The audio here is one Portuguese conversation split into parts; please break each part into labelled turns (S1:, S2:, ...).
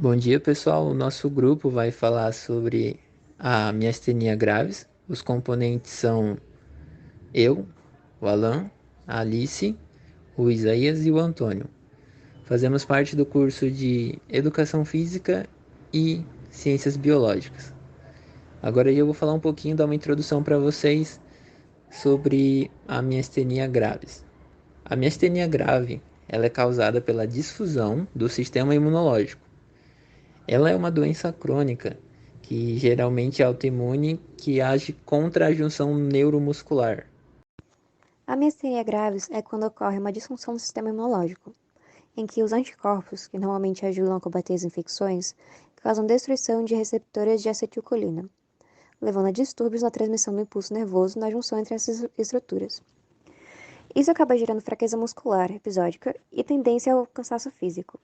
S1: Bom dia, pessoal. O nosso grupo vai falar sobre a miastenia graves. Os componentes são eu, o Alan, a Alice, o Isaías e o Antônio. Fazemos parte do curso de Educação Física e Ciências Biológicas. Agora eu vou falar um pouquinho, dar uma introdução para vocês sobre a miastenia graves. A miastenia grave, ela é causada pela disfunção do sistema imunológico. Ela é uma doença crônica que geralmente é autoimune que age contra a junção neuromuscular.
S2: A miastenia graves é quando ocorre uma disfunção do sistema imunológico, em que os anticorpos, que normalmente ajudam a combater as infecções, causam destruição de receptores de acetilcolina, levando a distúrbios na transmissão do impulso nervoso na junção entre essas estruturas. Isso acaba gerando fraqueza muscular episódica e tendência ao cansaço físico.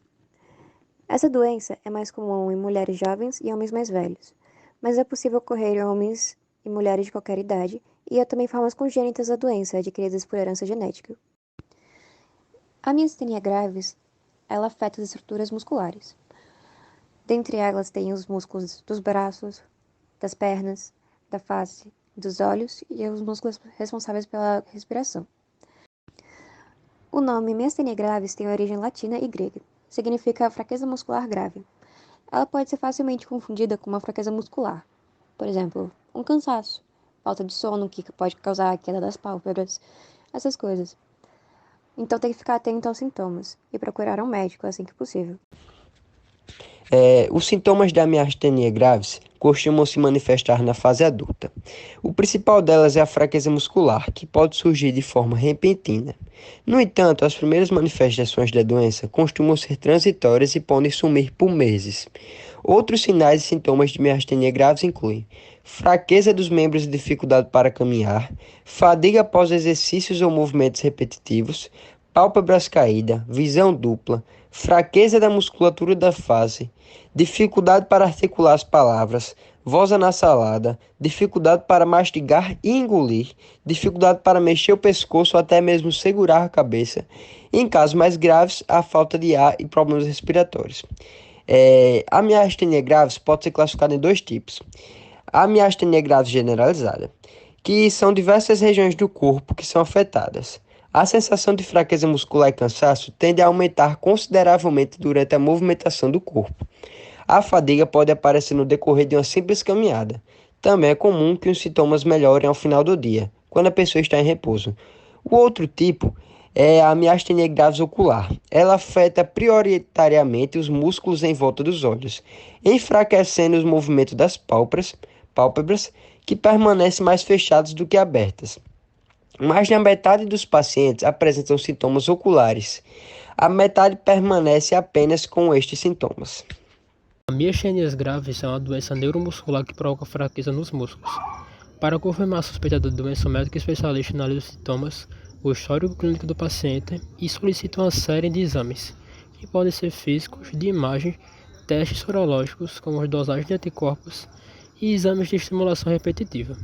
S2: Essa doença é mais comum em mulheres jovens e homens mais velhos, mas é possível ocorrer em homens e mulheres de qualquer idade, e há também formas congênitas da doença adquiridas por herança genética. A miastenia graves, ela afeta as estruturas musculares. Dentre elas tem os músculos dos braços, das pernas, da face, dos olhos e os músculos responsáveis pela respiração. O nome miastenia graves tem origem latina e grega. Significa fraqueza muscular grave. Ela pode ser facilmente confundida com uma fraqueza muscular. Por exemplo, um cansaço, falta de sono, que pode causar a queda das pálpebras, essas coisas. Então tem que ficar atento aos sintomas e procurar um médico assim que possível.
S3: Os sintomas da miastenia graves costumam se manifestar na fase adulta. O principal delas é a fraqueza muscular, que pode surgir de forma repentina. No entanto, as primeiras manifestações da doença costumam ser transitórias e podem sumir por meses. Outros sinais e sintomas de miastenia graves incluem fraqueza dos membros e dificuldade para caminhar, fadiga após exercícios ou movimentos repetitivos, pálpebras caídas, visão dupla, fraqueza da musculatura da face, dificuldade para articular as palavras, voz anasalada, dificuldade para mastigar e engolir, dificuldade para mexer o pescoço ou até mesmo segurar a cabeça. Em casos mais graves, a falta de ar e problemas respiratórios. A miastenia graves pode ser classificada em dois tipos. A miastenia grave generalizada, que são diversas regiões do corpo que são afetadas. A sensação de fraqueza muscular e cansaço tende a aumentar consideravelmente durante a movimentação do corpo. A fadiga pode aparecer no decorrer de uma simples caminhada. Também é comum que os sintomas melhorem ao final do dia, quando a pessoa está em repouso. O outro tipo é a miastenia graves ocular. Ela afeta prioritariamente os músculos em volta dos olhos, enfraquecendo os movimentos das pálpebras que permanecem mais fechadas do que abertas. Mais da metade dos pacientes apresentam sintomas oculares. A metade permanece apenas com estes sintomas.
S4: A miastenia graves é uma doença neuromuscular que provoca fraqueza nos músculos. Para confirmar a suspeita da doença, o médico especialista analisa os sintomas, o histórico clínico do paciente e solicita uma série de exames, que podem ser físicos, de imagem, testes sorológicos, como as dosagens de anticorpos e exames de estimulação repetitiva.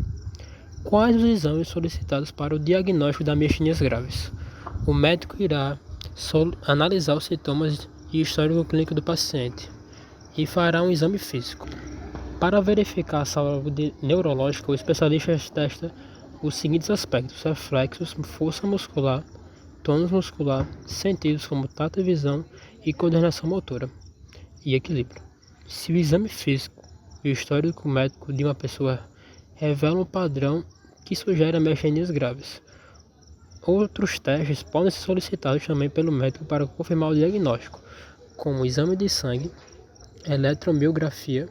S4: Quais os exames solicitados para o diagnóstico da miastenia graves? O médico irá analisar os sintomas e histórico clínico do paciente e fará um exame físico. Para verificar a saúde neurológica, o especialista testa os seguintes aspectos: reflexos, força muscular, tônus muscular, sentidos como tato e visão e coordenação motora e equilíbrio. Se o exame físico e o histórico médico de uma pessoa revelam um padrão que sugere miastenias graves, outros testes podem ser solicitados também pelo médico para confirmar o diagnóstico, como exame de sangue, eletromiografia,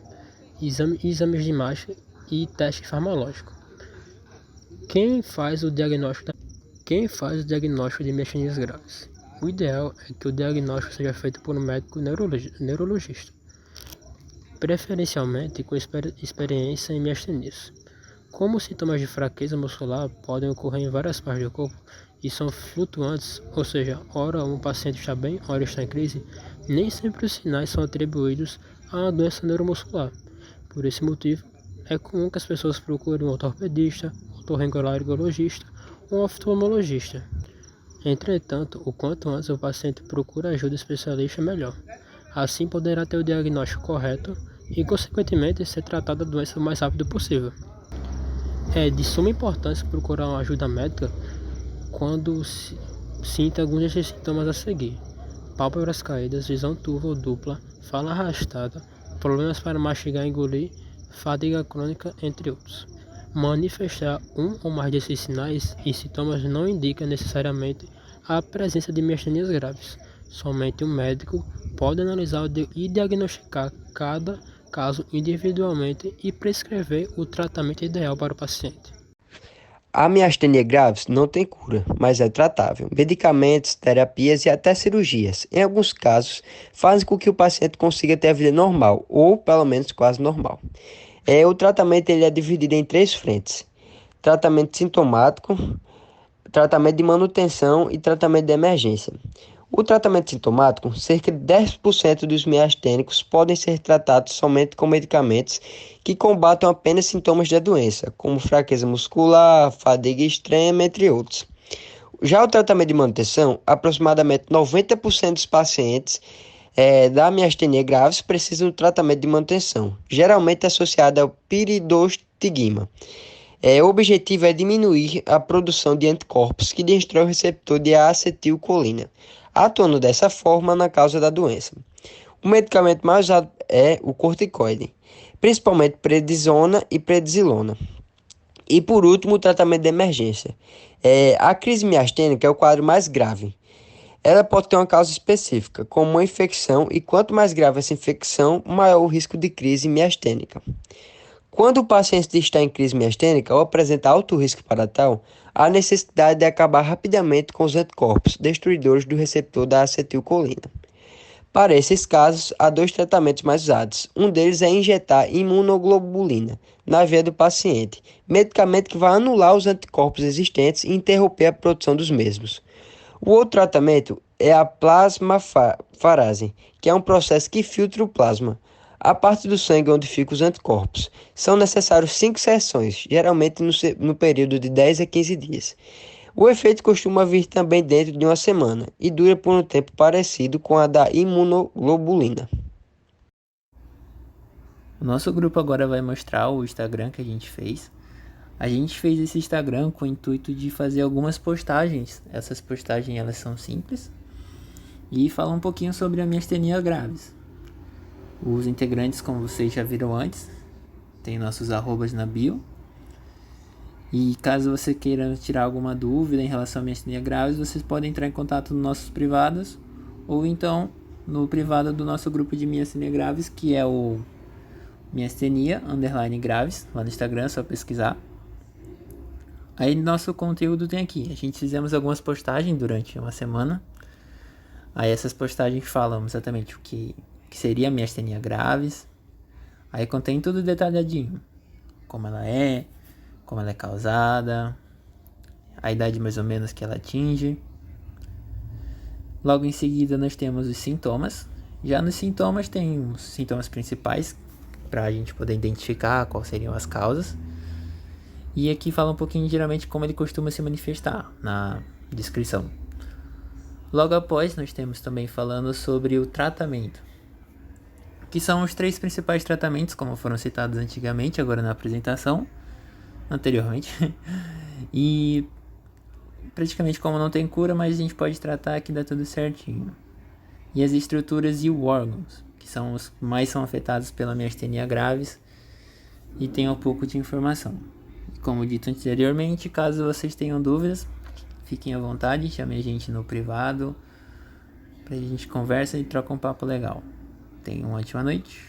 S4: exames de imagem e teste farmacológico. Quem faz o diagnóstico de miastenias graves? O ideal é que o diagnóstico seja feito por um médico neurologista, preferencialmente com experiência em miastenias. Como os sintomas de fraqueza muscular podem ocorrer em várias partes do corpo e são flutuantes, ou seja, ora um paciente está bem, ora está em crise, nem sempre os sinais são atribuídos a uma doença neuromuscular. Por esse motivo, é comum que as pessoas procurem um ortopedista, otorrinolaringologista ou um oftalmologista. Entretanto, o quanto antes o paciente procura ajuda especialista, melhor. Assim poderá ter o diagnóstico correto e, consequentemente, ser tratada a doença o mais rápido possível. É de suma importância procurar uma ajuda médica quando sinta alguns desses sintomas a seguir: pálpebras caídas, visão turva ou dupla, fala arrastada, problemas para mastigar e engolir, fadiga crônica, entre outros. Manifestar um ou mais desses sinais e sintomas não indica necessariamente a presença de miastenias graves. Somente o médico pode analisar e diagnosticar cada caso individualmente e prescrever o tratamento ideal para o paciente.
S3: A miastenia graves não tem cura, mas é tratável. Medicamentos, terapias e até cirurgias, em alguns casos, fazem com que o paciente consiga ter a vida normal, ou pelo menos quase normal. O tratamento ele é dividido em 3 frentes: tratamento sintomático, tratamento de manutenção e tratamento de emergência. O tratamento sintomático, cerca de 10% dos miastênicos podem ser tratados somente com medicamentos que combatam apenas sintomas da doença, como fraqueza muscular, fadiga extrema, entre outros. Já o tratamento de manutenção, aproximadamente 90% dos pacientes da miastenia graves precisam de tratamento de manutenção, geralmente associado ao piridostigma. O objetivo é diminuir a produção de anticorpos que destrói o receptor de acetilcolina, atuando dessa forma na causa da doença. O medicamento mais usado é o corticoide, principalmente prednisona e prednisolona. E por último, o tratamento de emergência. A crise miastênica é o quadro mais grave. Ela pode ter uma causa específica, como uma infecção, e quanto mais grave essa infecção, maior o risco de crise miastênica. Quando o paciente está em crise miastênica ou apresenta alto risco para tal, há necessidade de acabar rapidamente com os anticorpos destruidores do receptor da acetilcolina. Para esses casos, há 2 tratamentos mais usados. Um deles é injetar imunoglobulina na veia do paciente, medicamento que vai anular os anticorpos existentes e interromper a produção dos mesmos. O outro tratamento é a plasmafarase, que é um processo que filtra o plasma, a parte do sangue onde ficam os anticorpos. São necessários 5 sessões, geralmente no período de 10 a 15 dias. O efeito costuma vir também dentro de uma semana e dura por um tempo parecido com a da imunoglobulina.
S1: O nosso grupo agora vai mostrar o Instagram que a gente fez. A gente fez esse Instagram com o intuito de fazer algumas postagens. Essas postagens elas são simples e falam um pouquinho sobre a miastenia graves. Os integrantes, como vocês já viram antes, tem nossos arrobas na bio. E caso você queira tirar alguma dúvida em relação à miastenia graves, vocês podem entrar em contato nos nossos privados ou então no privado do nosso grupo de miastenia graves, que é o miastenia_graves, lá no Instagram, é só pesquisar. Aí nosso conteúdo tem aqui, a gente fizemos algumas postagens durante uma semana. Aí essas postagens falam exatamente o que seria a miastenia graves. Aí contém tudo detalhadinho, como ela é causada, a idade mais ou menos que ela atinge. Logo em seguida nós temos os sintomas. Já nos sintomas tem os sintomas principais para a gente poder identificar quais seriam as causas. E aqui fala um pouquinho geralmente como ele costuma se manifestar na descrição. Logo após nós temos também falando sobre o tratamento, que são os 3 principais tratamentos, como foram citados antigamente, agora na apresentação, anteriormente. E praticamente como não tem cura, mas a gente pode tratar que dá tudo certinho. E as estruturas e os órgãos, que são os que mais são afetados pela miastenia graves e tem um pouco de informação. Como dito anteriormente, caso vocês tenham dúvidas, fiquem à vontade, chamem a gente no privado, pra gente conversa e troca um papo legal. Tenham uma ótima noite,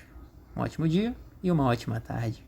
S1: um ótimo dia e uma ótima tarde.